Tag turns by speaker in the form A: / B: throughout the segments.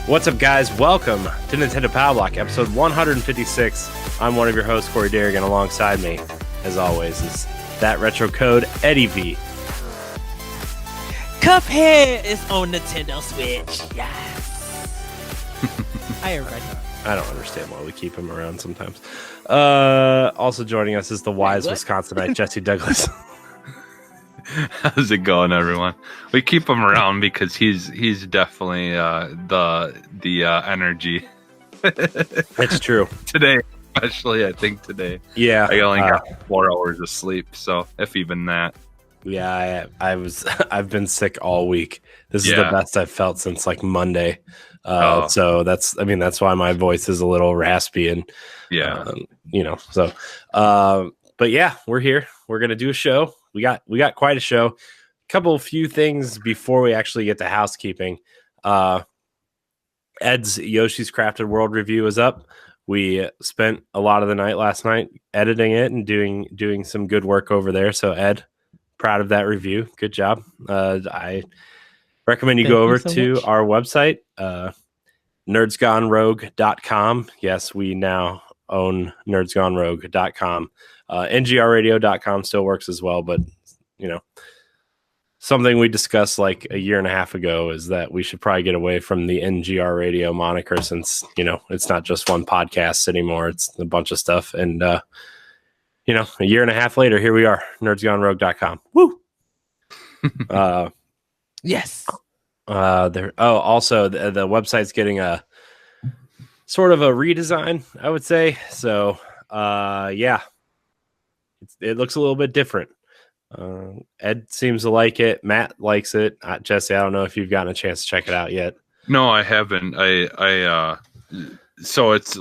A: What's up, guys? Welcome to Nintendo Pow Block, episode 156. I'm one of your hosts, Corey Dirrig, and alongside me, as always, is that retro code, Eddie V.
B: Cuphead is on Nintendo Switch. Yes. Hi, everybody.
A: I don't understand why we keep him around sometimes. Also joining us is the wise Wisconsinite, Jesse Douglas.
C: How's it going, everyone? We keep him around because he's definitely the energy.
A: It's true.
C: Today, especially, I think today.
A: Yeah.
C: I only got 4 hours of sleep, so if even that.
A: Yeah, I've been sick all week. This is the best I've felt since like Monday. So that's why my voice is a little raspy and but yeah, we're here. We're gonna do a show. We got quite a show. Few things before we actually get to housekeeping. Ed's Yoshi's Crafted World review is up. We spent a lot of the night last night editing it and doing some good work over there. So Ed, proud of that review. Good job. I recommend you go over to our website, nerdsgonerogue.com. Yes, we now own nerdsgonerogue.com. ngrradio.com still works as well, but something we discussed like a year and a half ago is that we should probably get away from the NGR radio moniker, since it's not just one podcast anymore, it's a bunch of stuff. And a year and a half later, here we are, nerdsgonerogue.com. Woo.
B: Yes.
A: Also the website's getting a sort of a redesign, I would say. So it looks a little bit different. Ed seems to like it. Matt likes it. Jesse, I don't know if you've gotten a chance to check it out yet.
C: No, I haven't. So it's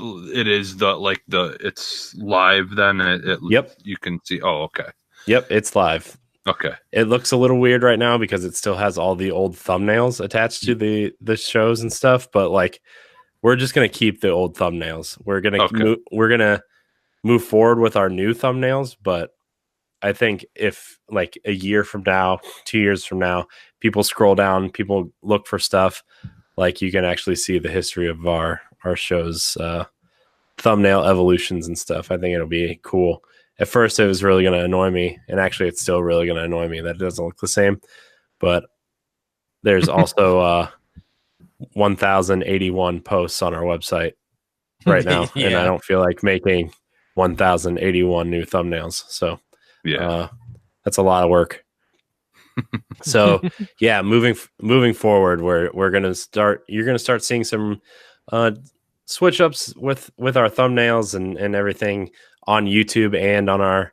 C: live then.
A: Yep.
C: You can see. Oh, okay.
A: Yep, it's live.
C: Okay.
A: It looks a little weird right now because it still has all the old thumbnails attached to the shows and stuff, but like we're just gonna keep the old thumbnails. We're gonna move forward with our new thumbnails, but I think if like a year from now, 2 years from now, people scroll down, people look for stuff, like you can actually see the history of our show's thumbnail evolutions and stuff. I think it'll be cool. At first, it was really going to annoy me, and actually, it's still really going to annoy me that it doesn't look the same. But there's also 1,081 posts on our website right now, and I don't feel like making 1,081 new thumbnails. So that's a lot of work. So moving forward, we're going to start. You're going to start seeing some switch ups with our thumbnails and everything on YouTube and on our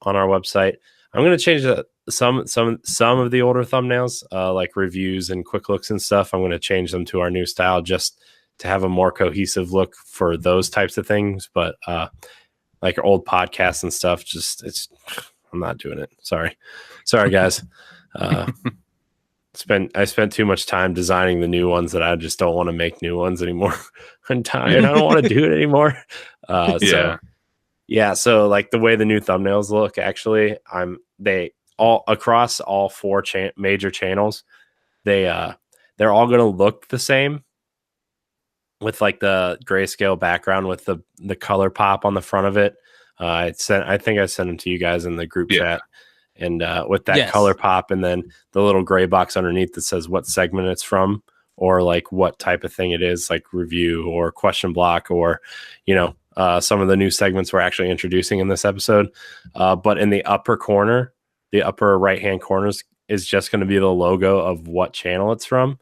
A: website. I'm going to change some of the older thumbnails, like reviews and quick looks and stuff. I'm going to change them to our new style just to have a more cohesive look for those types of things. But like old podcasts and stuff, I'm not doing it. Sorry guys. I spent too much time designing the new ones that I just don't want to make new ones anymore. I'm tired. I don't want to do it anymore. So like the way the new thumbnails look, actually, they all across all 4 major channels, they're all going to look the same with like the grayscale background with the color pop on the front of it. I think I sent them to you guys in the group chat, and with that color pop, and then the little gray box underneath that says what segment it's from, or like what type of thing it is, like review or question block, or some of the new segments we're actually introducing in this episode. But in the upper corner, the upper right hand corners is just going to be the logo of what channel it's from.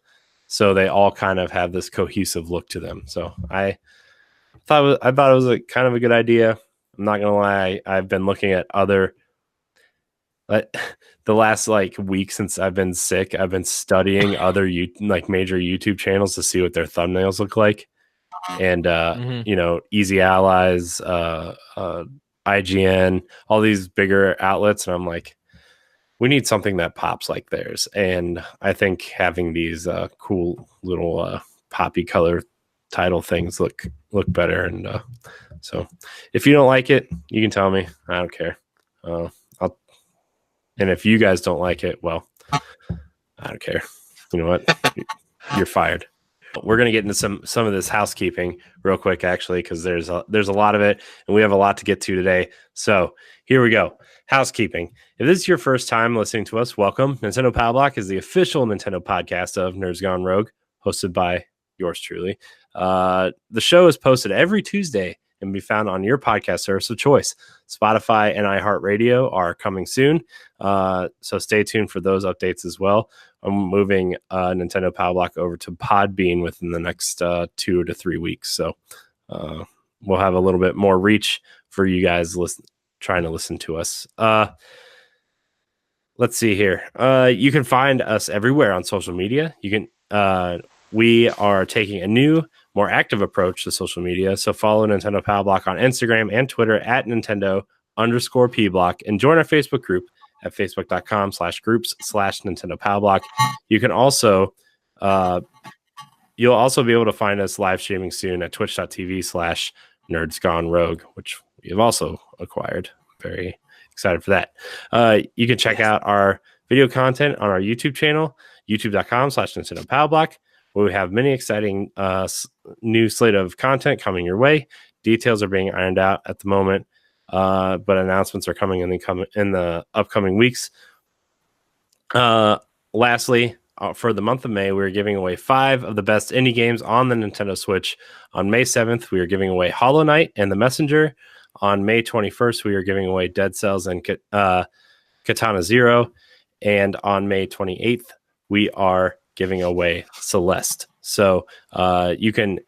A: So they all kind of have this cohesive look to them. So I thought it was a kind of a good idea. I'm not gonna lie. I've been looking at other, the last like week since I've been sick. I've been studying other major YouTube channels to see what their thumbnails look like, and Easy Allies, IGN, all these bigger outlets, and I'm like, we need something that pops like theirs. And I think having these cool little poppy color title things look better. And so if you don't like it, you can tell me. I don't care. And if you guys don't like it, well, I don't care. You know what? You're fired. we're going to get into some of this housekeeping real quick, actually, because there's a lot of it, and we have a lot to get to today. So here we go. Housekeeping. If this is your first time listening to us, welcome. Nintendo Pow Block is the official Nintendo podcast of Nerds Gone Rogue, hosted by yours truly. The show is posted every Tuesday and be found on your podcast service of choice. Spotify and iHeartRadio are coming soon, so stay tuned for those updates as well. I'm moving Nintendo Pow Block over to Podbean within the next 2 to 3 weeks, so we'll have a little bit more reach for you guys trying to listen to us. Let's see here. You can find us everywhere on social media. We are taking a new, more active approach to social media. So follow Nintendo Pow Block on Instagram and Twitter at Nintendo_P-Block and join our Facebook group at facebook.com/groups/Nintendo Pow Block. You can also, you'll also be able to find us live streaming soon at twitch.tv/Nerds Gone Rogue, which we have also acquired. Very excited for that. You can check out our video content on our YouTube channel, youtube.com/Nintendo Pow Block, where we have many exciting new slate of content coming your way. Details are being ironed out at the moment, but announcements are coming in the upcoming weeks. Lastly, for the month of May, we're giving away 5 of the best indie games on the Nintendo Switch. On May 7th, we are giving away Hollow Knight and The Messenger. On May 21st, we are giving away Dead Cells and Katana Zero. And on May 28th, we are giving away Celeste. So you can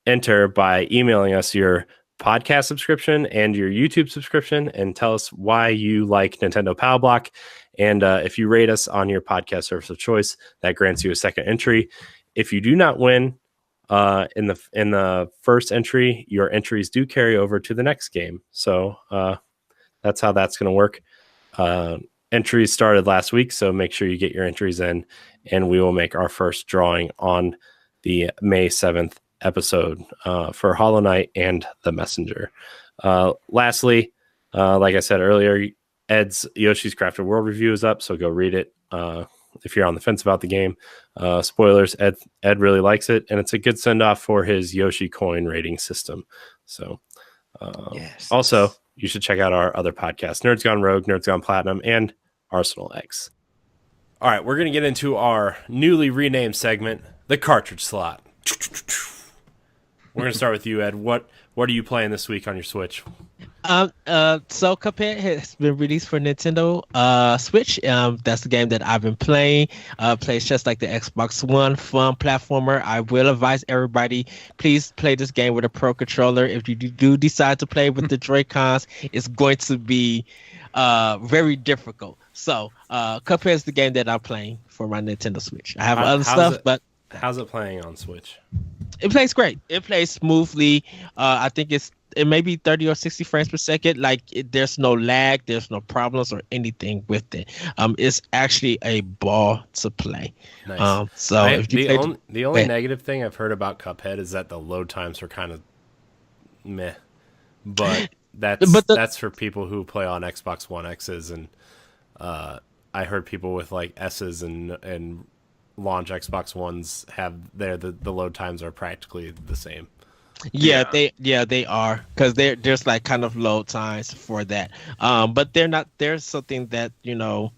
A: enter by emailing us your podcast subscription and your YouTube subscription and tell us why you like Nintendo Pow Block. And if you rate us on your podcast service of choice, that grants you a second entry. If you do not win in the first entry, your entries do carry over to the next game. So that's how that's going to work. Entries started last week, so make sure you get your entries in, and we will make our first drawing on the May 7th episode for Hollow Knight and The Messenger. Lastly, like I said earlier, Ed's Yoshi's Crafted World review is up, so go read it if you're on the fence about the game. Spoilers, Ed really likes it, and it's a good send-off for his Yoshi coin rating system. So also, you should check out our other podcasts, Nerds Gone Rogue, Nerds Gone Platinum, and Arsenal X. All right, we're going to get into our newly renamed segment, the Cartridge Slot. We're going to start with you, Ed. What are you playing this week on your Switch?
B: So Cuphead has been released for Nintendo Switch. That's the game that I've been playing. Plays just like the Xbox One, fun platformer. I will advise everybody, please play this game with a Pro Controller. If you do decide to play with the Joy-Cons, it's going to be very difficult. So Cuphead is the game that I'm playing for my Nintendo Switch. I have other stuff, but
A: how's it playing on Switch?
B: It plays great. It plays smoothly. I think it may be 30 or 60 frames per second. There's no lag, there's no problems or anything with it. It's actually a ball to play.
A: Nice. The only negative thing I've heard about Cuphead is that the load times are kind of meh. But that's for people who play on Xbox One X's, and I heard people with like S's and launch Xbox Ones have the load times are practically the same.
B: They are, because there's like kind of load times for that. But there's something that you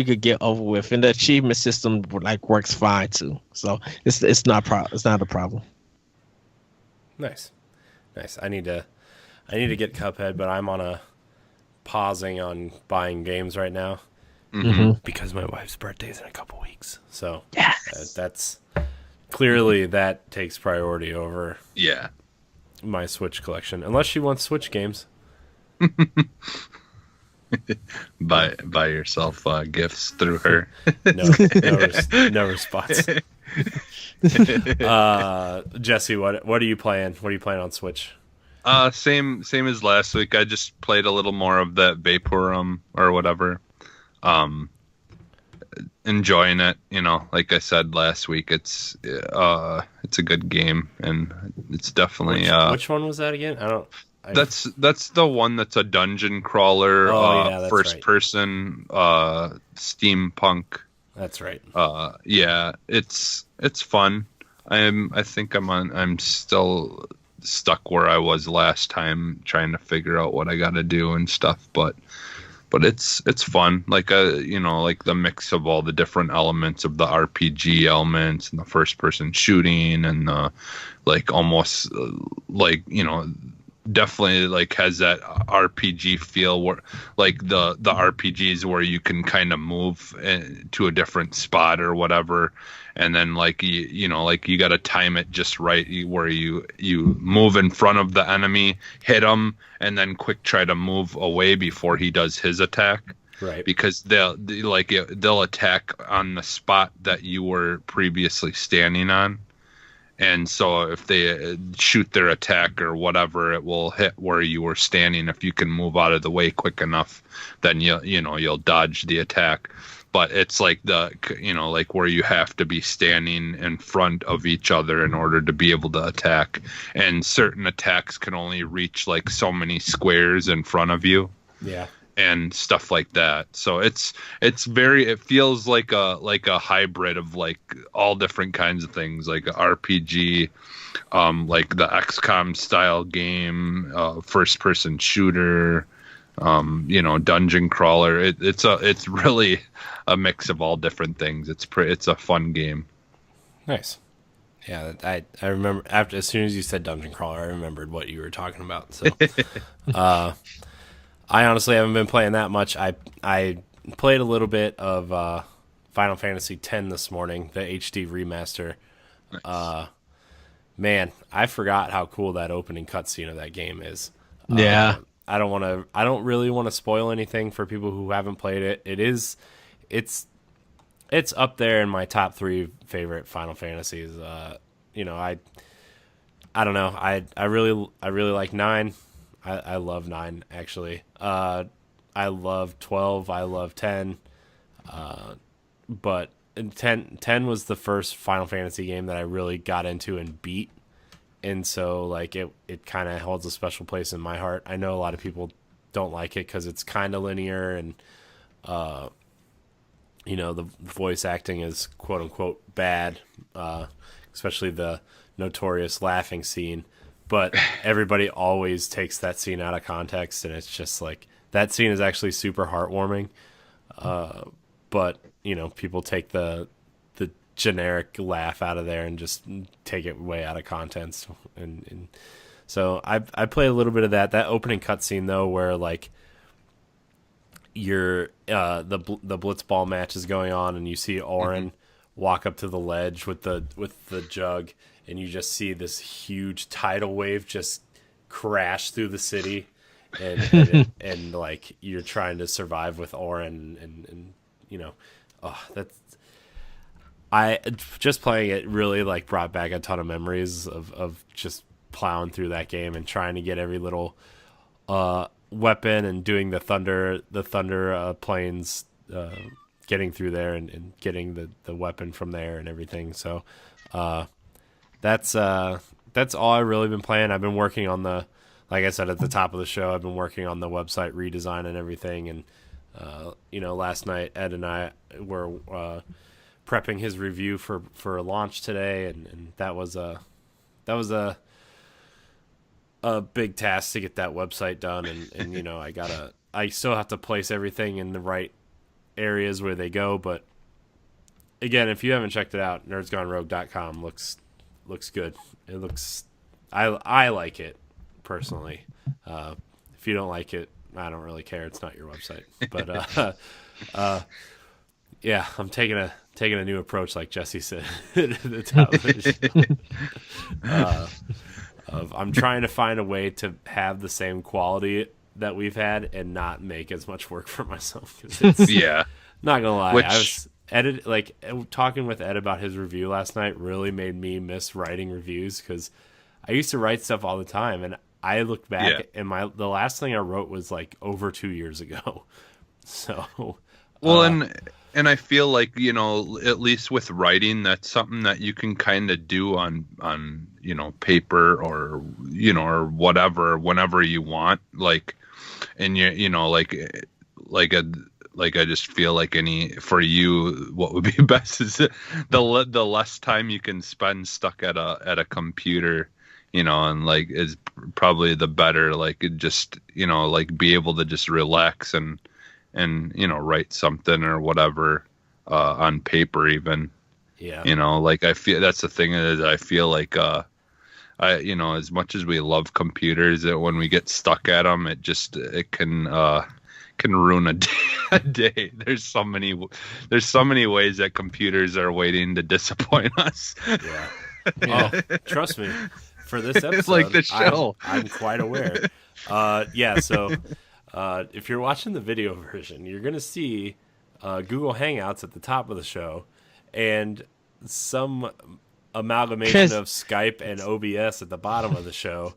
B: could get over with, and the achievement system works fine too. So it's not a problem. Nice.
A: I need to get Cuphead, but I'm on a pausing on buying games right now.
B: Mm-hmm.
A: Because my wife's birthday is in a couple weeks. So
B: yes.
A: That's clearly that takes priority over my Switch collection. Unless she wants Switch games.
C: Buy yourself gifts through her.
A: No response. Jesse, what are you playing? What are you playing on Switch?
C: Same as last week. I just played a little more of that Vaporum or whatever. Enjoying it, like I said last week. It's a good game, and it's definitely
A: which one was that again?
C: That's the one that's a dungeon crawler, first person steampunk.
A: That's right.
C: It's fun. I think I'm still stuck where I was last time, trying to figure out what I got to do and stuff. But it's fun. Like like the mix of all the different elements of the RPG elements and the first person shooting and the like almost definitely like has that RPG feel where like the RPGs where you can kind of move to a different spot or whatever, and then like like you got to time it just right where you move in front of the enemy, hit him, and then quick try to move away before he does his attack.
A: Right.
C: Because they'll attack on the spot that you were previously standing on. And so if they shoot their attack or whatever, it will hit where you were standing. If you can move out of the way quick enough, then you'll dodge the attack. But it's like like where you have to be standing in front of each other in order to be able to attack. And certain attacks can only reach like so many squares in front of you.
A: Yeah.
C: And stuff like that. So it feels like a hybrid of like all different kinds of things, like a RPG, like the XCOM style game, first person shooter, dungeon crawler. It's really a mix of all different things. It's a fun game.
A: Nice. Yeah, I remember as soon as you said dungeon crawler, I remembered what you were talking about. So I honestly haven't been playing that much. I played a little bit of Final Fantasy X this morning, the HD remaster. Nice. Man, I forgot how cool that opening cutscene of that game is.
B: Yeah.
A: I don't really want to spoil anything for people who haven't played it. It's up there in my top 3 favorite Final Fantasies. I don't know. I really like 9. I love 9 actually. I love 12. I love 10. But 10 was the first Final Fantasy game that I really got into and beat, and so like it kind of holds a special place in my heart. I know a lot of people don't like it because it's kind of linear and the voice acting is quote unquote bad, especially the notorious laughing scene. But everybody always takes that scene out of context, and it's just like that scene is actually super heartwarming. But people take the generic laugh out of there and just take it way out of context. And so I play a little bit of that. That opening cutscene though, where like the blitzball match is going on, and you see Auron walk up to the ledge with the jug. And you just see this huge tidal wave just crash through the city, and like you're trying to survive with Auron, and that's I just playing it really like brought back a ton of memories of just plowing through that game and trying to get every little weapon and doing the thunder planes, getting through there and getting the weapon from there and everything. So. That's all I've really been playing. I've been working on like I said at the top of the show, I've been working on the website redesign and everything. And, last night Ed and I were prepping his review for a launch today. And that was a big task to get that website done. And I still have to place everything in the right areas where they go. But again, if you haven't checked it out, nerdsgonerogue.com looks good. It looks I like it personally. If you don't like it, I don't really care. It's not your website. But yeah, I'm taking a new approach, like Jesse said at the top of the show. I'm trying to find a way to have the same quality that we've had and not make as much work for myself.
C: Yeah,
A: not gonna lie, I was talking with Ed about his review last night really made me miss writing reviews, because I used to write stuff all the time, and I looked back and the last thing I wrote was like over 2 years ago. So
C: well, and I feel like at least with writing, that's something that you can kind of do on paper or or whatever whenever you want, like, and like I just feel like for you, what would be best is the less time you can spend stuck at a computer, and like is probably the better. Like it just like be able to just relax and write something or whatever on paper even.
A: Yeah.
C: Like I feel that's the thing is I feel like as much as we love computers, that when we get stuck at them, it can ruin a day. A day. There's so many ways that computers are waiting to disappoint us.
A: Yeah. Oh, trust me. For this episode,
C: it's like the show.
A: I'm quite aware. Yeah. So, if you're watching the video version, you're gonna see Google Hangouts at the top of the show, and some amalgamation of Skype and OBS at the bottom of the show,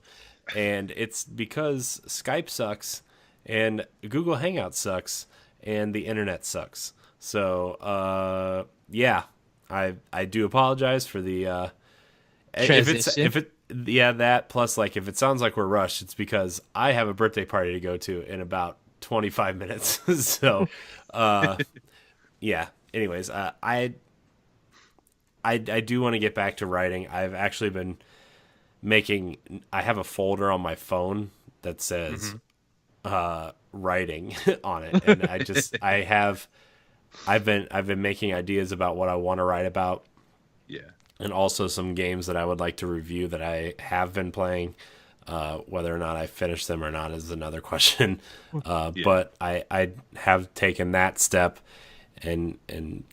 A: and it's because Skype sucks and Google Hangouts sucks and the internet sucks. So yeah, I do apologize for the
B: transition.
A: That plus, like, if it sounds like we're rushed, it's because I have a birthday party to go to in about 25 minutes. So yeah, anyways, I do want to get back to writing. I've actually been I have a folder on my phone that says writing on it, and I've been making ideas about what I want to write about.
C: Yeah.
A: And also some games that I would like to review that I have been playing. Whether or not I finish them or not is another question. But I have taken that step and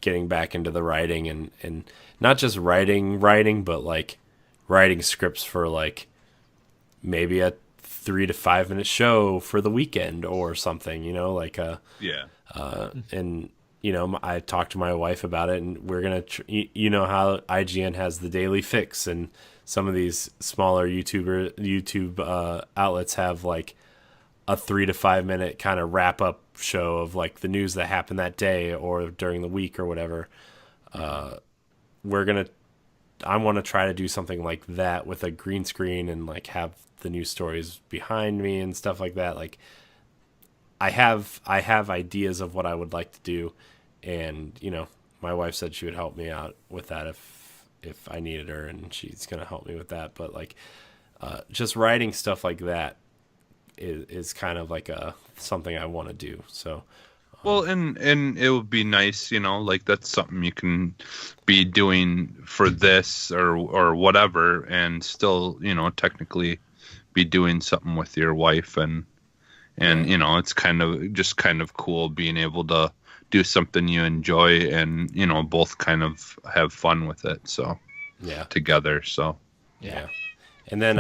A: getting back into the writing and not just writing, but like writing scripts for like maybe a 3 to 5 minute show for the weekend or something, like and I talked to my wife about it, and we're gonna how IGN has the Daily Fix, and some of these smaller YouTube outlets have like a 3 to 5 minute kind of wrap up show of like the news that happened that day or during the week or whatever. I want to try to do something like that with a green screen and like have the news stories behind me and stuff like that. Like I have ideas of what I would like to do, and my wife said she would help me out with that if I needed her, and she's gonna help me with that. But like just writing stuff like that is kind of like something I want to do. So
C: well, and it would be nice, like that's something you can be doing for this or whatever, and still, technically be doing something with your wife, and it's kind of cool being able to do something you enjoy and both kind of have fun with it. So
A: yeah,
C: together. So
A: yeah. And then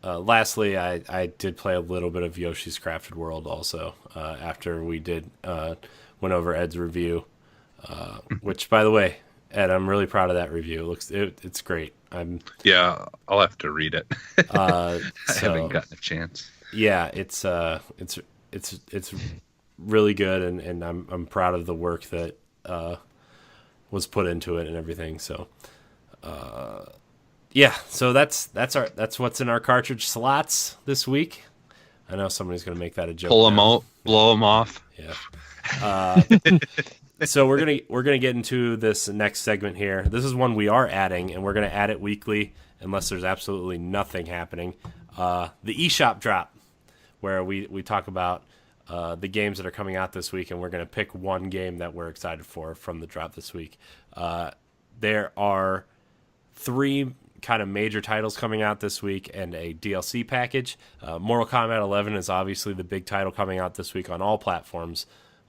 A: lastly, I did play a little bit of Yoshi's Crafted World also after we went over Ed's review, which, by the way, Ed, I'm really proud of that review. It's great.
C: I'll have to read it. I haven't gotten a chance.
A: Yeah, it's really good, and I'm proud of the work that was put into it and everything. So yeah, so that's what's in our cartridge slots this week. I know somebody's gonna make that a joke.
C: Pull them out, blow them off.
A: Yeah. So we're gonna get into this next segment here. This is one we are adding, and we're gonna add it weekly unless there's absolutely nothing happening. The eShop drop, where we talk about the games that are coming out this week, and we're gonna pick one game that we're excited for from the drop this week. There are 3 kind of major titles coming out this week and a DLC package. Mortal Kombat 11 is obviously the big title coming out this week on all platforms.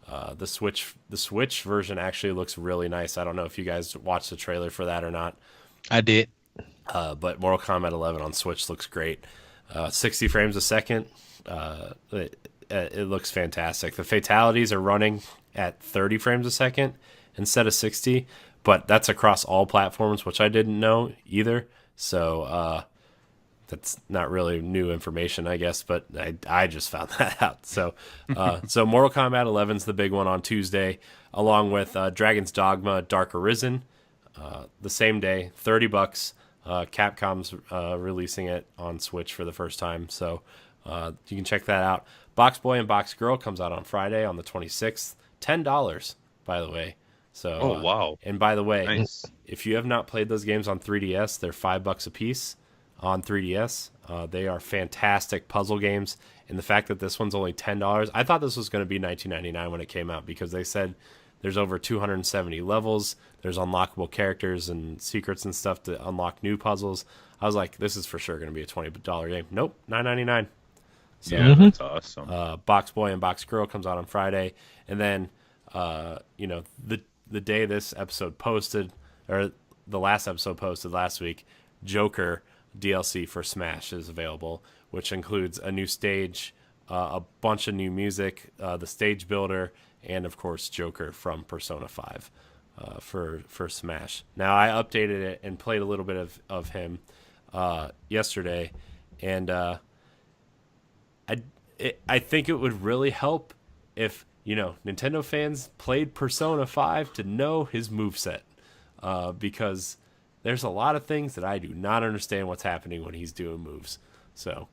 A: The Switch version actually looks really nice. I don't know if you guys watched the trailer for that or not.
B: I did.
A: But Mortal Kombat 11 on Switch looks great. 60 frames a second. It looks fantastic. The fatalities are running at 30 frames a second instead of 60, but that's across all platforms, which I didn't know either. So that's not really new information, I guess, but I just found that out. So so Mortal Kombat 11 is the big one on Tuesday, along with Dragon's Dogma Dark Arisen the same day, $30. Capcom's releasing it on Switch for the first time, so you can check that out. Box Boy and Box Girl comes out on Friday on the 26th. $10, by the way. So,
C: Oh, wow.
A: And by the way,
C: Nice.
A: if you have not played those games on 3DS, they're $5 a piece on 3DS. They are fantastic puzzle games. And the fact that this one's only $10, I thought this was going to be $19.99 when it came out because they said there's over 270 levels. There's unlockable characters and secrets and stuff to unlock new puzzles. I was like, this is for sure going to be a $20 game. Nope, $9.99. So,
C: Yeah, that's awesome.
A: Box Boy and Box Girl comes out on Friday, and then the day this episode posted, or the last episode posted last week, Joker DLC for Smash is available, which includes a new stage, a bunch of new music, the stage builder, and of course Joker from Persona 5 for Smash. Now I updated it and played a little bit of him yesterday, and I think it would really help if Nintendo fans played Persona 5 to know his moveset, because there's a lot of things that I do not understand what's happening when he's doing moves. So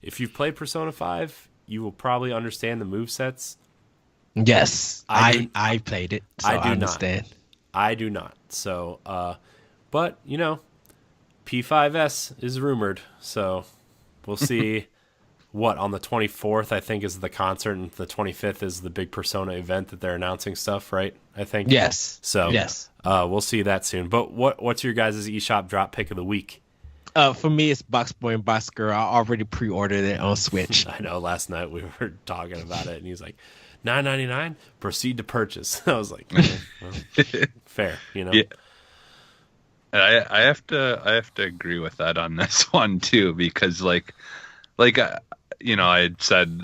A: if you've played Persona 5, you will probably understand the movesets.
B: Yes, I played it, so I understand.
A: I do not. So, but P5S is rumored, so we'll see. What, on the 24th, I think, is the concert, and the 25th is the big Persona event that they're announcing stuff, right? I think.
B: Yes.
A: So,
B: yes.
A: We'll see that soon. But what's your guys' eShop drop pick of the week?
B: For me, it's Box Boy and Box Girl. I already pre-ordered it on Switch.
A: I know. Last night we were talking about it, and he's like, $9.99. Proceed to purchase. I was like, well, fair,
C: Yeah. I have to agree with that on this one too, because like I had said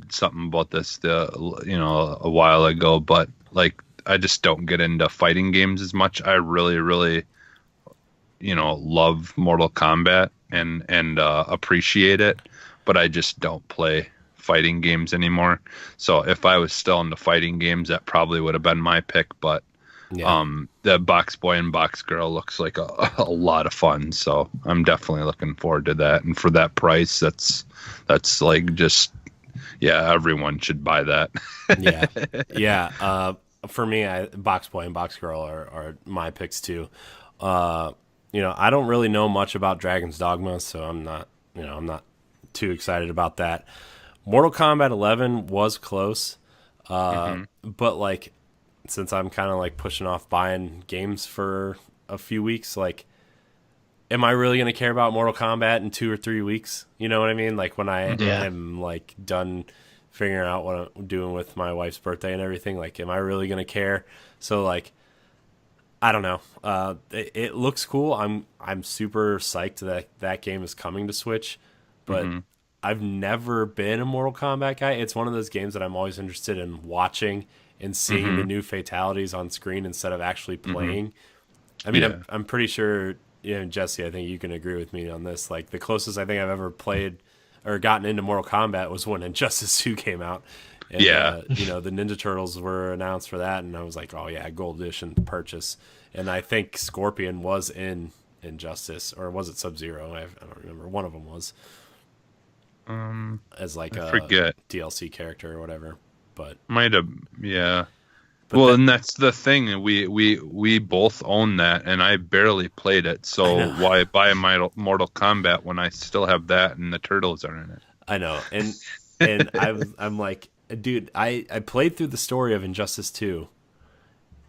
C: something about this a while ago, but like I just don't get into fighting games as much. I really, really love Mortal Kombat and appreciate it, but I just don't play fighting games anymore. So if I was still into fighting games, that probably would have been my pick, but the Box Boy and Box Girl looks like a lot of fun, so I'm definitely looking forward to that. And for that price, that's like just everyone should buy that. For me, Box Boy and Box Girl are my picks too. I don't really know much about Dragon's Dogma, so I'm not too excited about that. Mortal Kombat 11 was close, but like, since I'm kind of like pushing off buying games for a few weeks, like, am I really going to care about Mortal Kombat in 2 or 3 weeks? You know what I mean? Like when I am like done figuring out what I'm doing with my wife's birthday and everything, like, am I really going to care? So like, I don't know. It looks cool. I'm super psyched that game is coming to Switch, but I've never been a Mortal Kombat guy. It's one of those games that I'm always interested in watching and seeing the new fatalities on screen instead of actually playing. I mean, I'm pretty sure, Jesse, I think you can agree with me on this. Like, the closest I think I've ever played or gotten into Mortal Kombat was when Injustice 2 came out. And, the Ninja Turtles were announced for that, and I was like, oh yeah, Gold Edition purchase. And I think Scorpion was in Injustice, or was it Sub-Zero? I don't remember. One of them was. As like a DLC character or whatever. But might have, But and that's the thing. We both own that, and I barely played it. So why buy Mortal Kombat when I still have that and the Turtles are in it?
A: I know, and I'm like, dude, I played through the story of Injustice 2.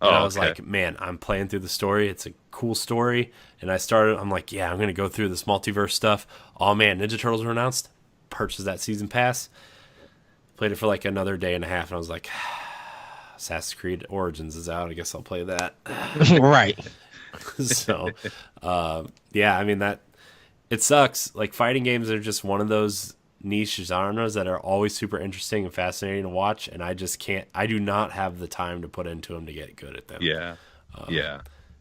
A: And I was like, man, I'm playing through the story. It's a cool story. And I'm like, yeah, I'm going to go through this multiverse stuff. Oh, man, Ninja Turtles were announced. Purchased that season pass. Played it for like another day and a half. And I was like, Assassin's Creed Origins is out. I guess I'll play that.
B: Right.
A: So, I mean, it sucks. Like, fighting games are just one of those niche genres that are always super interesting and fascinating to watch, and I do not have the time to put into them to get good at them.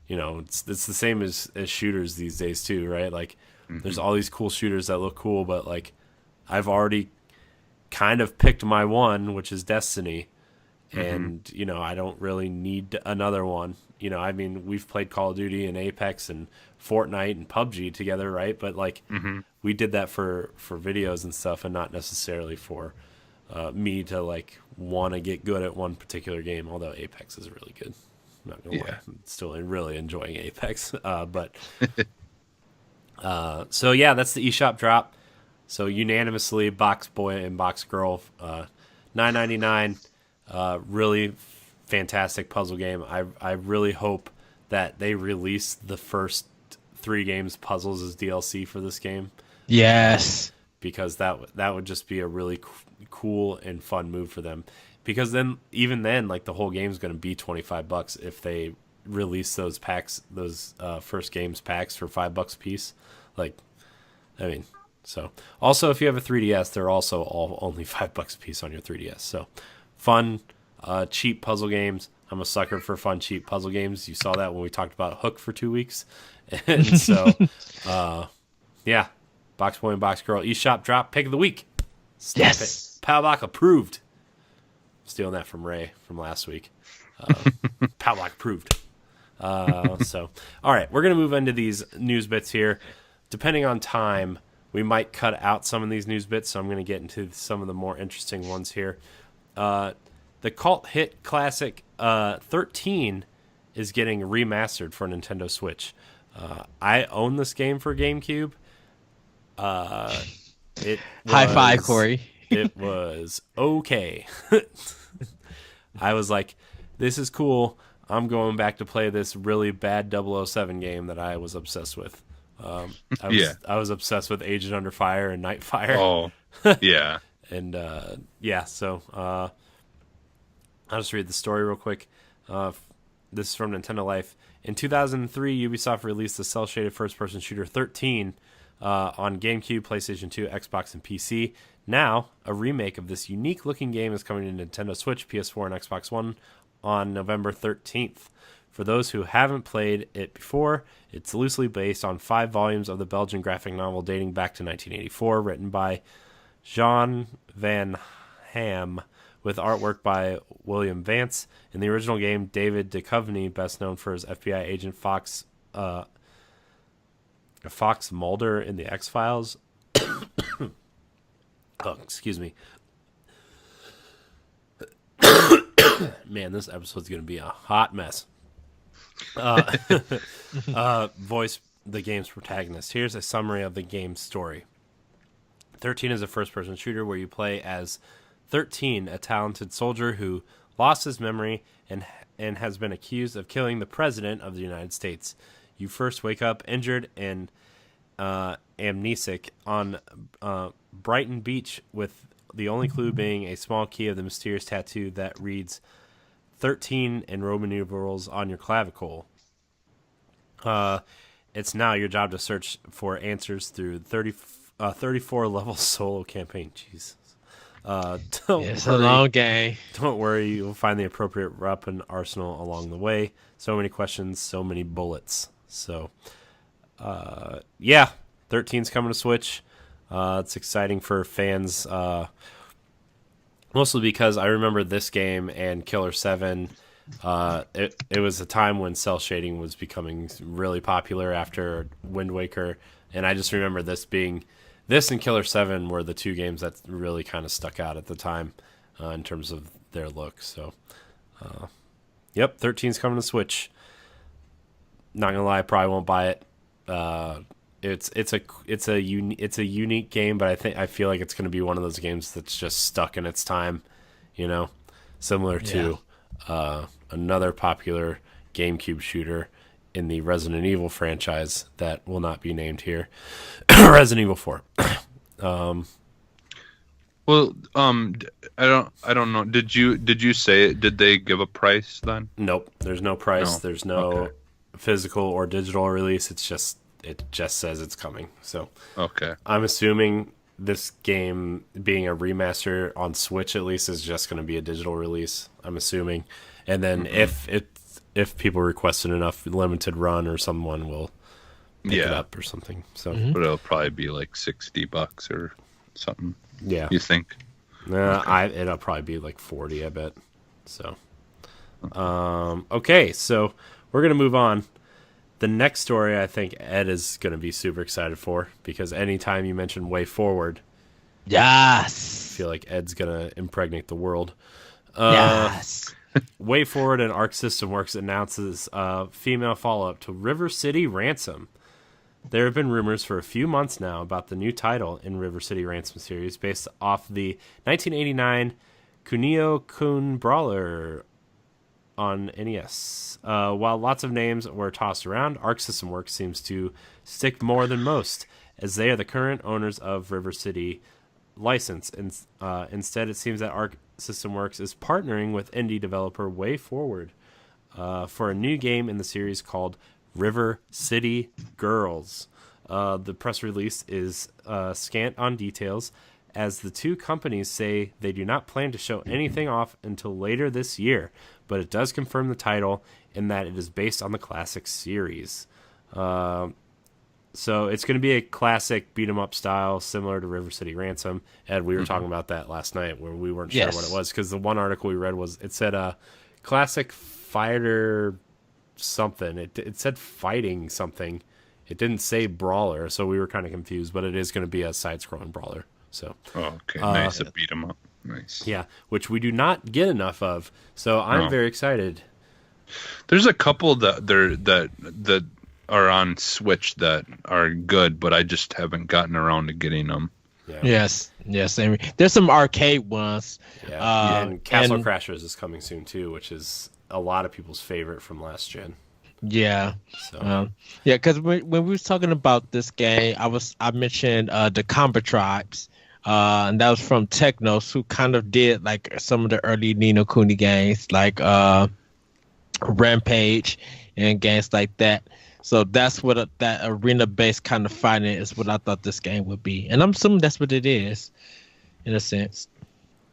A: It's the same as shooters these days too, right? Like, there's all these cool shooters that look cool, but like, I've already kind of picked my one, which is Destiny, and I don't really need another one. I mean, we've played Call of Duty and Apex and Fortnite and PUBG together, right? But like we did that for videos and stuff, and not necessarily for me to like want to get good at one particular game. Although Apex is really good, I'm not gonna lie, I'm still really enjoying Apex. But so yeah, that's the eShop drop. So unanimously, Box Boy and Box Girl, $9.99. Really fantastic puzzle game. I really hope that they release the first 3 games puzzles as DLC for this game.
B: Yes,
A: because that would just be a really cool and fun move for them. Because then, even then, like the whole game's going to be $25 if they release those packs, those first games packs for $5 a piece. Like, I mean. So, also, if you have a 3DS, they're also all only $5 a piece on your 3DS. So, fun, cheap puzzle games. I'm a sucker for fun, cheap puzzle games. You saw that when we talked about Hook for 2 weeks. And so, yeah, Box Boy and Box Girl eShop drop pick of the week. Stamp it. Pow Block approved. Stealing that from Ray from last week. Pow Block approved. So, all right, we're gonna move into these news bits here. Depending on time, we might cut out some of these news bits, so I'm going to get into some of the more interesting ones here. The cult hit classic 13 is getting remastered for Nintendo Switch. I own this game for GameCube.
B: High five, Corey.
A: It was okay. I was like, this is cool. I'm going back to play this really bad 007 game that I was obsessed with. I was obsessed with Agent Under Fire and Nightfire.
C: Oh, yeah.
A: And so I'll just read the story real quick. This is from Nintendo Life. In 2003, Ubisoft released the cel-shaded first-person shooter 13 on GameCube, PlayStation 2, Xbox, and PC. Now, a remake of this unique-looking game is coming to Nintendo Switch, PS4, and Xbox One on November 13th. For those who haven't played it before, it's loosely based on 5 volumes of the Belgian graphic novel dating back to 1984, written by Jean Van Ham, with artwork by William Vance. In the original game, David Duchovny, best known for his FBI agent Fox Mulder in the X-Files. Oh, excuse me. Man, this episode's going to be a hot mess. Voice the game's protagonist. Here's a summary of the game's story. 13 is a first-person shooter where you play as 13, a talented soldier who lost his memory and has been accused of killing the President of the United States. You first wake up injured and amnesic on Brighton Beach, with the only clue being a small key of the mysterious tattoo that reads 13 in Roman numerals on your clavicle. It's now your job to search for answers through 34-level solo campaign. Jesus.
B: It's a long game.
A: Don't worry, you'll find the appropriate weapon arsenal along the way. So many questions, so many bullets. So, 13's coming to Switch. It's exciting for fans, mostly because I remember this game and Killer 7. It was a time when cel shading was becoming really popular after Wind Waker, and I just remember this and Killer 7 were the 2 games that really kind of stuck out at the time in terms of their look. So, 13's coming to Switch. Not gonna lie, I probably won't buy it. It's a unique game, but I feel like it's going to be one of those games that's just stuck in its time, similar to another popular GameCube shooter in the Resident Evil franchise that will not be named here, Resident Evil 4.
C: Well, I don't know. Did you say it? Did they give a price then?
A: Nope. There's no price.
C: No.
A: There's no physical or digital release. It just says it's coming. So
C: okay,
A: I'm assuming this game being a remaster on Switch at least is just going to be a digital release. I'm assuming, and then if people requested enough limited run, or someone will pick it up or something. So,
C: but it'll probably be like $60 or something.
A: Yeah,
C: you think?
A: It'll probably be like 40, I bet. So, okay, so we're gonna move on. The next story I think Ed is gonna be super excited for because anytime you mention WayForward,
B: yes,
A: I feel like Ed's gonna impregnate the world.
B: Yes.
A: WayForward and Arc System Works announces female follow-up to River City Ransom. There have been rumors for a few months now about the new title in River City Ransom series based off the 1989 Kunio-kun Brawler on NES. While lots of names were tossed around, Arc System Works seems to stick more than most, as they are the current owners of River City license. Instead, it seems that Arc System Works is partnering with indie developer WayForward for a new game in the series called River City Girls. The press release is scant on details, as the two companies say they do not plan to show anything off until later this year, but it does confirm the title in that it is based on the classic series. So it's going to be a classic beat-em-up style, similar to River City Ransom. Ed, we were talking about that last night, where we weren't sure what it was, because the one article we read it said classic fighter something. It said fighting something. It didn't say brawler, so we were kind of confused, but it is going to be a side-scrolling brawler. So,
C: okay, nice. A beat 'em up, nice.
A: Yeah, which we do not get enough of. So I'm very excited.
C: There's a couple that are on Switch that are good, but I just haven't gotten around to getting them.
B: Yeah. Yes. There's some arcade ones.
A: Yeah, and Castle Crashers is coming soon too, which is a lot of people's favorite from last gen.
B: Yeah.
A: So
B: because when we was talking about this game, I mentioned the Combat Tribes, and that was from Technos, who kind of did like some of the early Ni no Kuni games, like Rampage and games like that. So that's what that arena-based kind of fighting is. What I thought this game would be, and I'm assuming that's what it is, in a sense.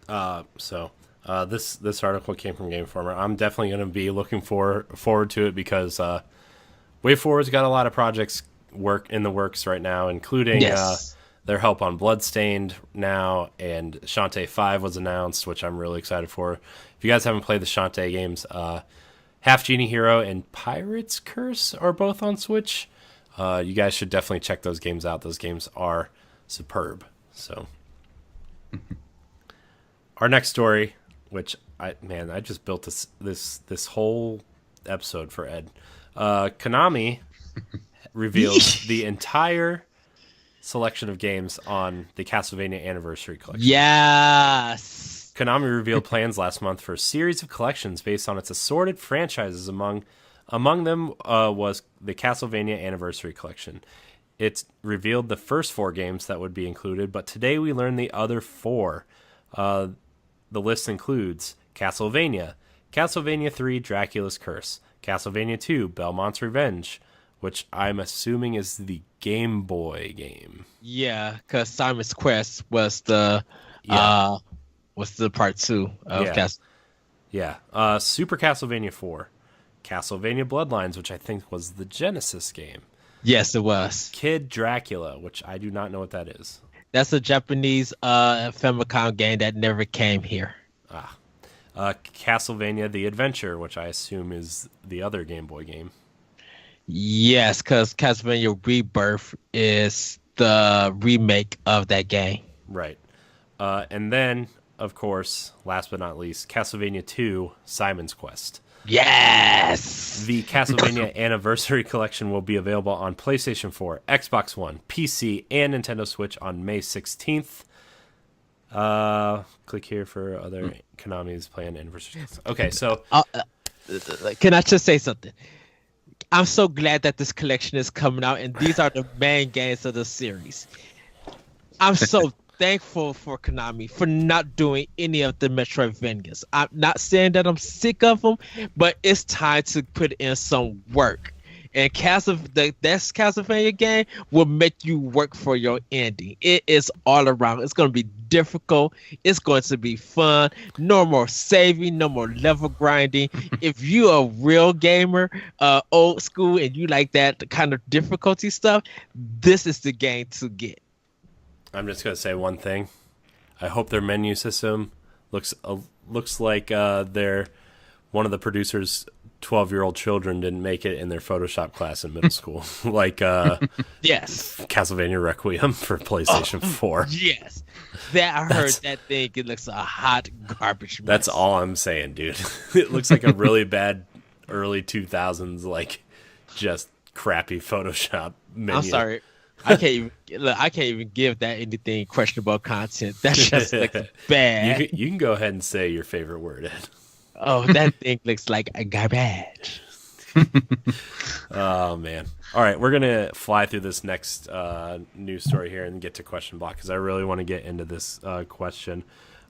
A: This article came from Game Informer. I'm definitely going to be looking forward to it because WayForward's got a lot of projects in the works right now, including their help on Bloodstained now, and Shantae 5 was announced, which I'm really excited for. If you guys haven't played the Shantae games, Half Genie Hero and Pirate's Curse are both on Switch. You guys should definitely check those games out. Those games are superb. So, our next story, which I just built this whole episode for Ed. Konami revealed the entire selection of games on the Castlevania Anniversary Collection.
B: Yes.
A: Konami revealed plans last month for a series of collections based on its assorted franchises. Among them was the Castlevania Anniversary Collection. It revealed the first 4 games that would be included, but today we learned the other 4. The list includes Castlevania, Castlevania 3 Dracula's Curse, Castlevania 2 Belmont's Revenge, which I'm assuming is the Game Boy game.
B: Yeah, because Simon's Quest was the part 2 of
A: Super Castlevania 4, Castlevania Bloodlines, which I think was the Genesis game.
B: Yes, it was.
A: Kid Dracula, which I do not know what that is.
B: That's a Japanese Famicom game that never came here.
A: Castlevania The Adventure, which I assume is the other Game Boy game.
B: Yes, because Castlevania Rebirth is the remake of that game.
A: Right. And then, of course, last but not least, Castlevania 2 Simon's Quest.
B: Yes!
A: The Castlevania Anniversary Collection will be available on PlayStation 4, Xbox One, PC, and Nintendo Switch on May 16th. Click here for other Konami's planned anniversary. Okay, so...
B: can I just say something? I'm so glad that this collection is coming out, and these are the main games of the series. I'm so thankful for Konami for not doing any of the Metroidvanias. I'm not saying that I'm sick of them, but it's time to put in some work. And that Castlevania game will make you work for your ending. It is all around. It's going to be difficult. It's going to be fun. No more saving. No more level grinding. If you're a real gamer, old school, and you like that kind of difficulty stuff, this is the game to get.
A: I'm just going to say one thing. I hope their menu system looks looks like they're one of the producers' 12-year-old children didn't make it in their Photoshop class in middle school, like
B: Yes.
A: Castlevania Requiem for PlayStation 4.
B: Yes. That I heard that thing. It looks a hot garbage mess.
A: That's all I'm saying, dude. It looks like a really bad early 2000s, like just crappy Photoshop menu.
B: I'm sorry. I can't even give that anything questionable content. That just looks bad.
A: You can go ahead and say your favorite word, Ed.
B: Oh, that thing looks like a garbage.
A: Oh, man. All right, we're going to fly through this next news story here and get to question block because I really want to get into this question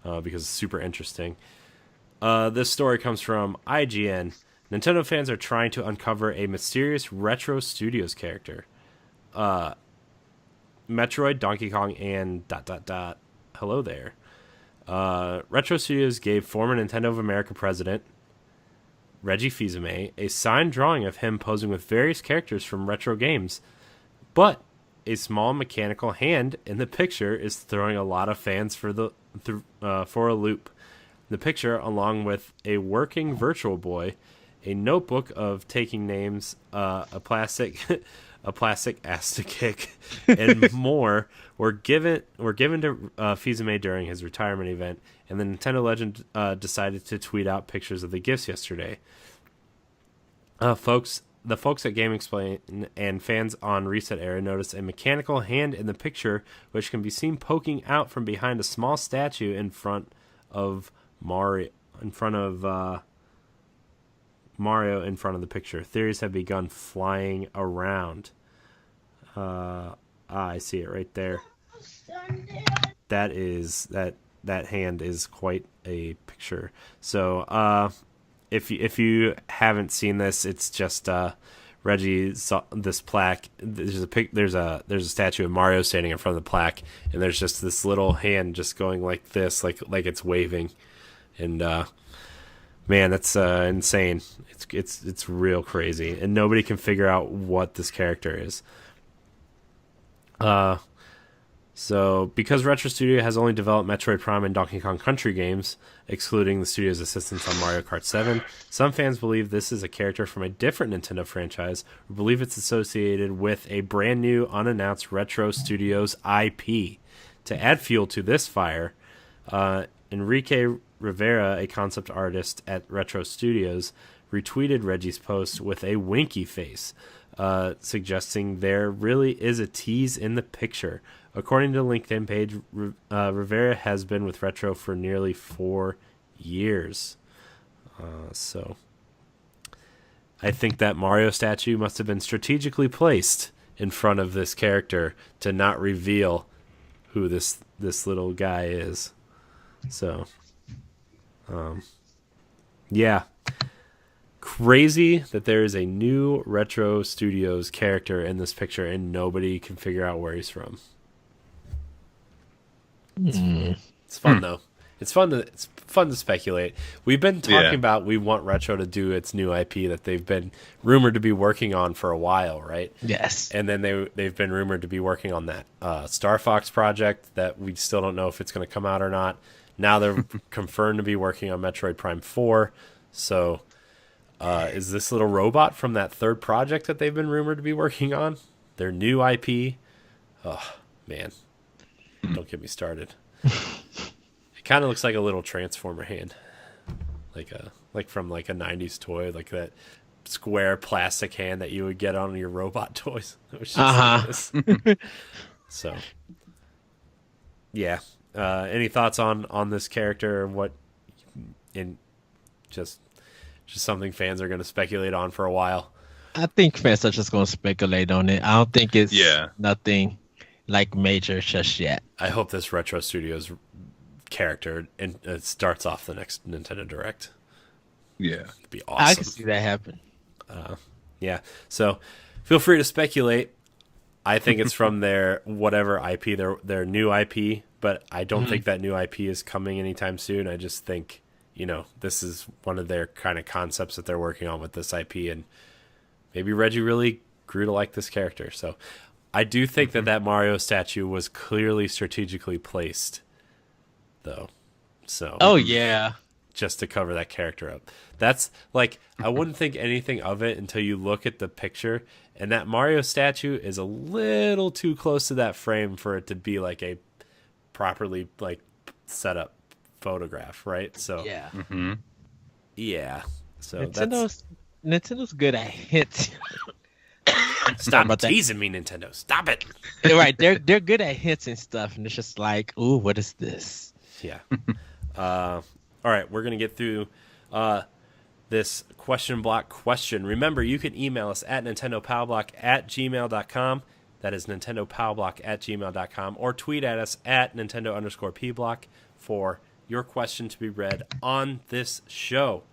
A: because it's super interesting. This story comes from IGN. Nintendo fans are trying to uncover a mysterious Retro Studios character. Metroid, Donkey Kong, and ... Hello there. Retro Studios gave former Nintendo of America president Reggie Fils-Aimé a signed drawing of him posing with various characters from retro games, but a small mechanical hand in the picture is throwing a lot of fans for a loop. The picture, along with a working Virtual Boy, a notebook of taking names, a plastic Astakick, and more were given to Fils-Aimé during his retirement event, and the Nintendo legend decided to tweet out pictures of the gifts yesterday. The folks at Game Explain and fans on Reset Era noticed a mechanical hand in the picture, which can be seen poking out from behind a small statue in front of Mario. In front of the picture. Theories have begun flying around. I see it right there. That hand is quite a picture. So if you haven't seen this, it's just Reggie saw this plaque. There's a statue of Mario standing in front of the plaque, and there's just this little hand just going like this, like it's waving, and man, that's insane. It's real crazy, and nobody can figure out what this character is. So because Retro Studio has only developed Metroid Prime and Donkey Kong Country games, excluding the studio's assistance on Mario Kart 7, some fans believe this is a character from a different Nintendo franchise, or believe it's associated with a brand new, unannounced Retro Studios IP. To add fuel to this fire, Enrique Rivera, a concept artist at Retro Studios, retweeted Reggie's post with a winky face, suggesting there really is a tease in the picture. According to the LinkedIn page, Rivera has been with Retro for nearly 4 years. So I think that Mario statue must have been strategically placed in front of this character to not reveal who this little guy is. So, yeah. Crazy that there is a new Retro Studios character in this picture and nobody can figure out where he's from. It's fun though. It's fun to speculate. We've been talking about we want Retro to do its new IP that they've been rumored to be working on for a while, right?
B: Yes.
A: And then they've been rumored to be working on that Star Fox project that we still don't know if it's going to come out or not. Now they're confirmed to be working on Metroid Prime 4. So is this little robot from that third project that they've been rumored to be working on their new IP? Oh, man. Don't get me started. It kind of looks like a little Transformer hand. Like from like a 90s toy, like that square plastic hand that you would get on your robot toys. Like so, yeah. Any thoughts on this character and what in just something fans are going to speculate on for a while?
B: I think fans are just going to speculate on it. I don't think it's nothing like major just yet.
A: I hope this Retro Studios character starts off the next Nintendo Direct.
C: Yeah,
A: it'd be awesome.
B: I can see that happen.
A: Yeah, so feel free to speculate. I think it's from their whatever IP, their new IP, but I don't think that new IP is coming anytime soon. I just think, this is one of their kind of concepts that they're working on with this IP, and maybe Reggie really grew to like this character. So I do think that Mario statue was clearly strategically placed, though. So.
B: Oh yeah.
A: just to cover that character up. That's like, I wouldn't think anything of it until you look at the picture, and that Mario statue is a little too close to that frame for it to be like a properly like set up photograph, right? So
B: Yeah.
A: yeah. So
B: Nintendo's good at hints.
A: Stop teasing me, Nintendo. Stop it.
B: Right, they're good at hints and stuff, and it's just like, ooh, what is this?
A: Yeah. All right, we're gonna get through this question block question. Remember, you can email us at nintendopowblock@gmail.com. That is nintendopowblock@gmail.com, or tweet at us at Nintendo_Pblock for your question to be read on this show.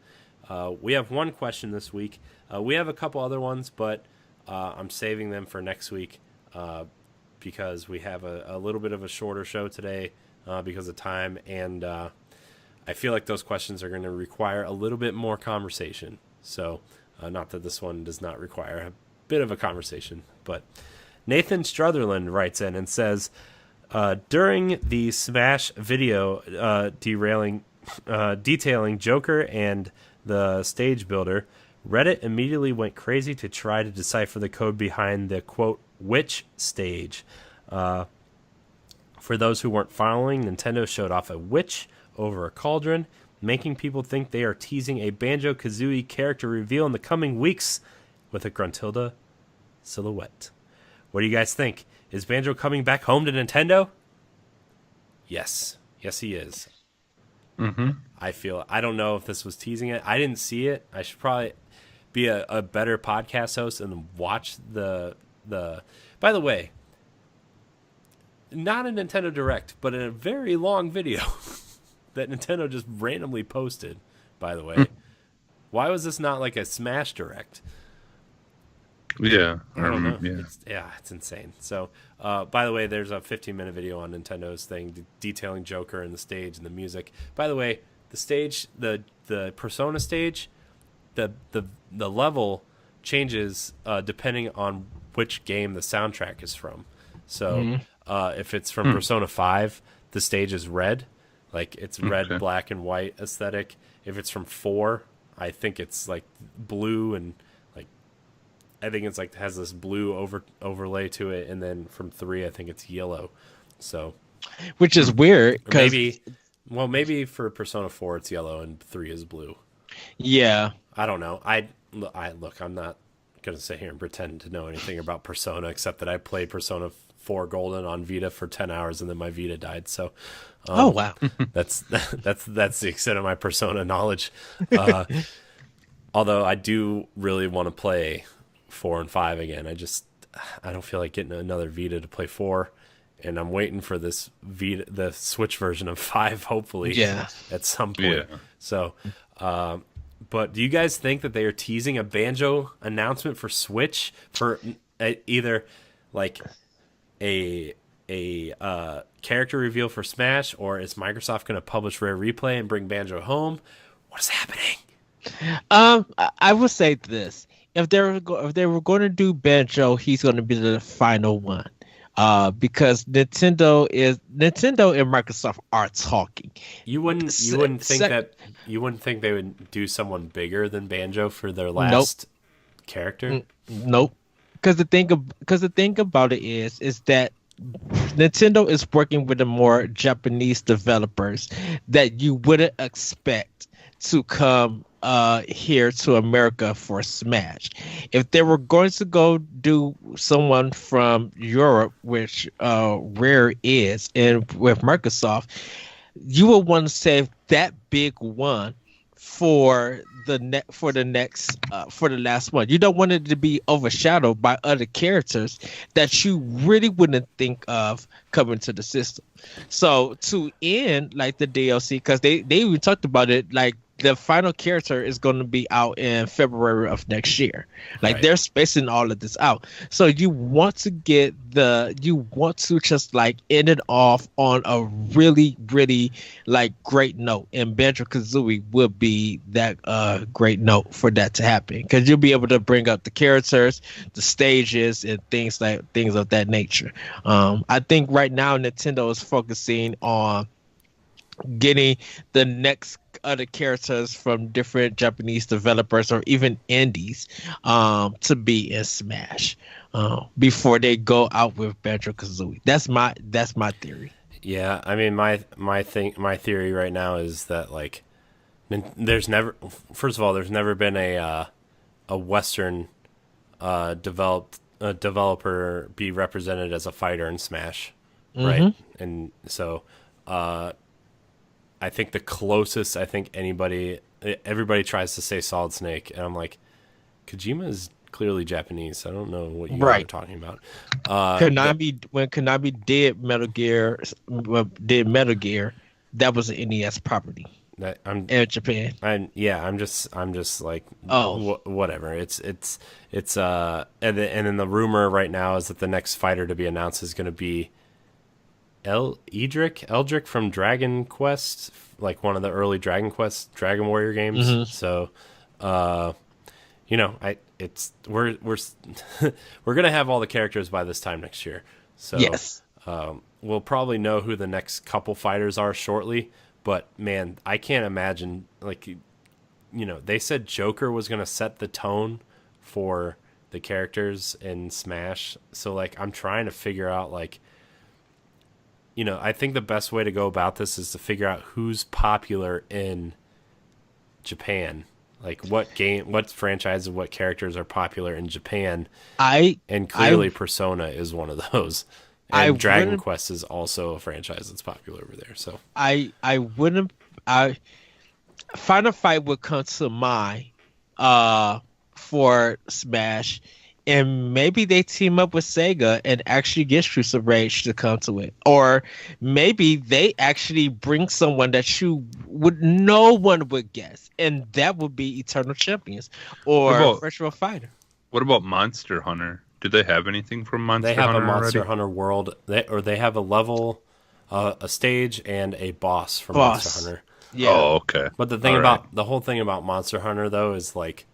A: We have one question this week. We have a couple other ones, but I'm saving them for next week because we have a little bit of a shorter show today because of time, and I feel like those questions are going to require a little bit more conversation. So, not that this one does not require a bit of a conversation, but Nathan Strutherland writes in and says, during the Smash video detailing Joker and the stage builder, Reddit immediately went crazy to try to decipher the code behind the, quote, witch stage. For those who weren't following, Nintendo showed off a witch over a cauldron, making people think they are teasing a Banjo-Kazooie character reveal in the coming weeks with a Gruntilda silhouette. What do you guys think? Is Banjo coming back home to Nintendo? Yes. Yes, he is. I don't know if this was teasing it. I didn't see it. I should probably be a better podcast host and watch the. By the way, not a Nintendo Direct, but in a very long video that Nintendo just randomly posted, by the way. Why was this not like a Smash Direct?
C: Yeah.
A: I don't know. It's insane. So, by the way, there's a 15-minute video on Nintendo's thing detailing Joker and the stage and the music. By the way, the stage, the Persona stage, the level changes depending on which game the soundtrack is from. So, if it's from Persona 5, the stage is red. Like, it's red, black, and white aesthetic. If it's from 4, I think it's, like, blue and, like, I think it's, like, has this blue overlay to it. And then from 3, I think it's yellow. So.
B: Which is weird.
A: Maybe for Persona 4, it's yellow and 3 is blue.
B: Yeah.
A: I don't know. I look, I'm not going to sit here and pretend to know anything about Persona, except that I played Persona 4 Golden on Vita for 10 hours and then my Vita died. So,
B: oh wow,
A: that's the extent of my Persona knowledge. Although I do really want to play 4 and 5 again. I don't feel like getting another Vita to play 4, and I'm waiting for the Switch version of 5, hopefully, at some point. Yeah. So, but do you guys think that they are teasing a Banjo announcement for Switch for either like a character reveal for Smash, or is Microsoft going to publish Rare Replay and bring Banjo home? What is happening?
B: I would say this: if they were going to do Banjo, he's going to be the final one. Because Nintendo and Microsoft are talking.
A: You wouldn't think they would do someone bigger than Banjo for their last character?
B: Nope. Because the thing about it is that Nintendo is working with the more Japanese developers that you wouldn't expect to come here to America for Smash. If they were going to go do someone from Europe, which Rare is, and with Microsoft, you would want to save that big one for the last one. You don't want it to be overshadowed by other characters that you really wouldn't think of coming to the system. So to end like the DLC, because they even talked about it, like the final character is going to be out in February of next year. Like they're spacing all of this out. So you want to just like end it off on a really, really like great note. And Banjo-Kazooie would be that great note for that to happen, because you'll be able to bring up the characters, the stages, and things of that nature. I think right now Nintendo is focusing on getting the next other characters from different Japanese developers or even indies to be in Smash before they go out with Banjo-Kazooie. That's my theory.
A: Yeah, I mean my theory right now is that like there's never first of all there's never been a Western developer be represented as a fighter in Smash, right? And so I think the closest everybody tries to say Solid Snake, and I'm like, Kojima is clearly Japanese. I don't know what you guys are talking about.
B: When Konami did Metal Gear, that was an NES property in Japan.
A: I'm just like, whatever. It's and then the rumor right now is that the next fighter to be announced is going to be Eldrick from Dragon Quest, like one of the early Dragon Quest Dragon Warrior games. So we're we're gonna have all the characters by this time next year. So
B: yes,
A: we'll probably know who the next couple fighters are shortly. But man, I can't imagine, like, they said Joker was gonna set the tone for the characters in Smash. So like, I'm trying to figure out like, I think the best way to go about this is to figure out who's popular in Japan. Like what franchises, what characters are popular in Japan. And clearly Persona is one of those. And Dragon Quest is also a franchise that's popular over there. So
B: Final Fight would come to mind for Smash. And maybe they team up with Sega and actually get Streets of Rage to come to it. Or maybe they actually bring someone that no one would guess. And that would be Eternal Champions or Virtual Fighter.
C: What about Monster Hunter? Do they have anything from Monster Hunter?
A: They have
C: a
A: Monster Hunter World. They have a level, a stage, and a boss from Monster Hunter.
C: Yeah. Oh, okay.
A: But the whole thing about Monster Hunter, though, is like,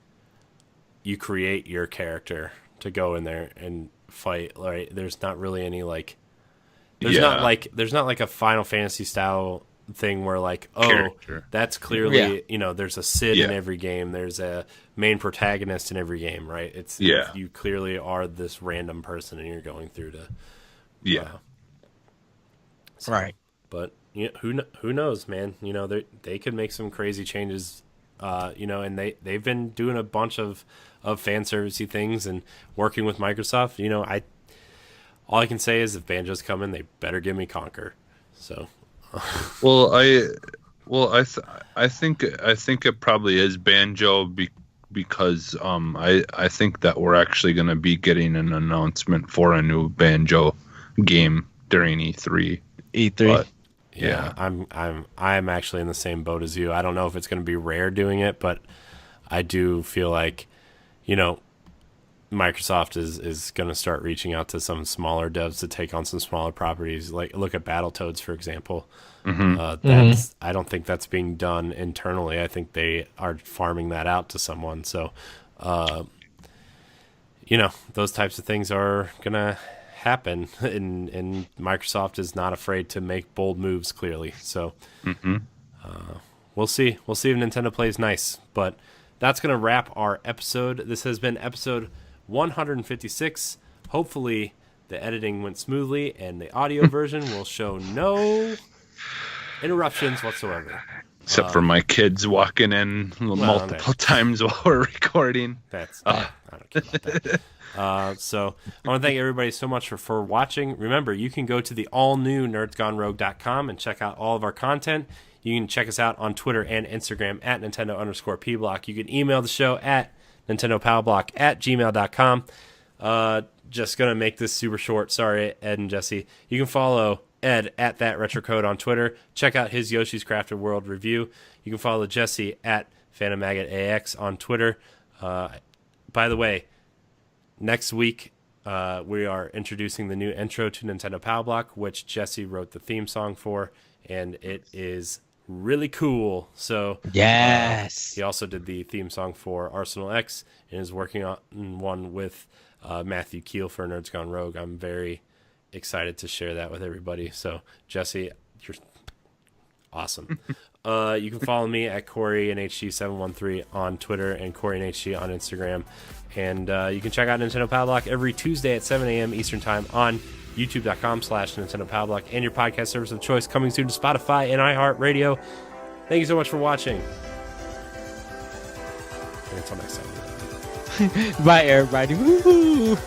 A: you create your character to go in there and fight. Right? There's not really any like, there's not like a Final Fantasy style thing where like, that's clearly there's a Cid in every game. There's a main protagonist in every game, right? It's you clearly are this random person and you're going through to
B: right.
A: But who knows, man? They could make some crazy changes. And they've been doing a bunch of fan servicey things and working with Microsoft. All I can say is if Banjo's coming, they better give me Conquer. So,
C: I think it probably is Banjo because I think that we're actually going to be getting an announcement for a new Banjo game during E3.
B: But,
A: yeah, I'm actually in the same boat as you. I don't know if it's going to be Rare doing it, but I do feel like, Microsoft is going to start reaching out to some smaller devs to take on some smaller properties. Like look at Battletoads, for example. I don't think that's being done internally. I think they are farming that out to someone. So, those types of things are going to happen, and Microsoft is not afraid to make bold moves, clearly. So we'll see if Nintendo plays nice. But that's going to wrap our episode. This has been episode 156. Hopefully the editing went smoothly and the audio version will show no interruptions whatsoever,
C: except for my kids walking in multiple times while we're recording.
A: I don't care about that. So I want to thank everybody so much for watching. Remember, you can go to the all-new nerdsgonerogue.com and check out all of our content. You can check us out on Twitter and Instagram at Nintendo_PBlock. You can email the show at nintendopowblock@gmail.com. Just going to make this super short. Sorry, Ed and Jesse. You can follow Ed at ThatRetroCode on Twitter. Check out his Yoshi's Crafted World review. You can follow Jesse at PhantomMaggotAX on Twitter. By the way, next week, we are introducing the new intro to Nintendo Pow Block, which Jesse wrote the theme song for, and it is really cool. So
B: yes,
A: he also did the theme song for Arsenal X and is working on one with Matthew Keel for Nerds Gone Rogue. I'm very excited to share that with everybody. So Jesse, you're Awesome. You can follow me at Corey and HG713 on Twitter and Corey and HG on Instagram. And you can check out Nintendo Pow Block every Tuesday at 7 a.m. Eastern Time on youtube.com/Nintendo Pow Block and your podcast service of choice, coming soon to Spotify and iHeartRadio. Thank you so much for watching. And until next time.
B: Bye, everybody. Woo-hoo.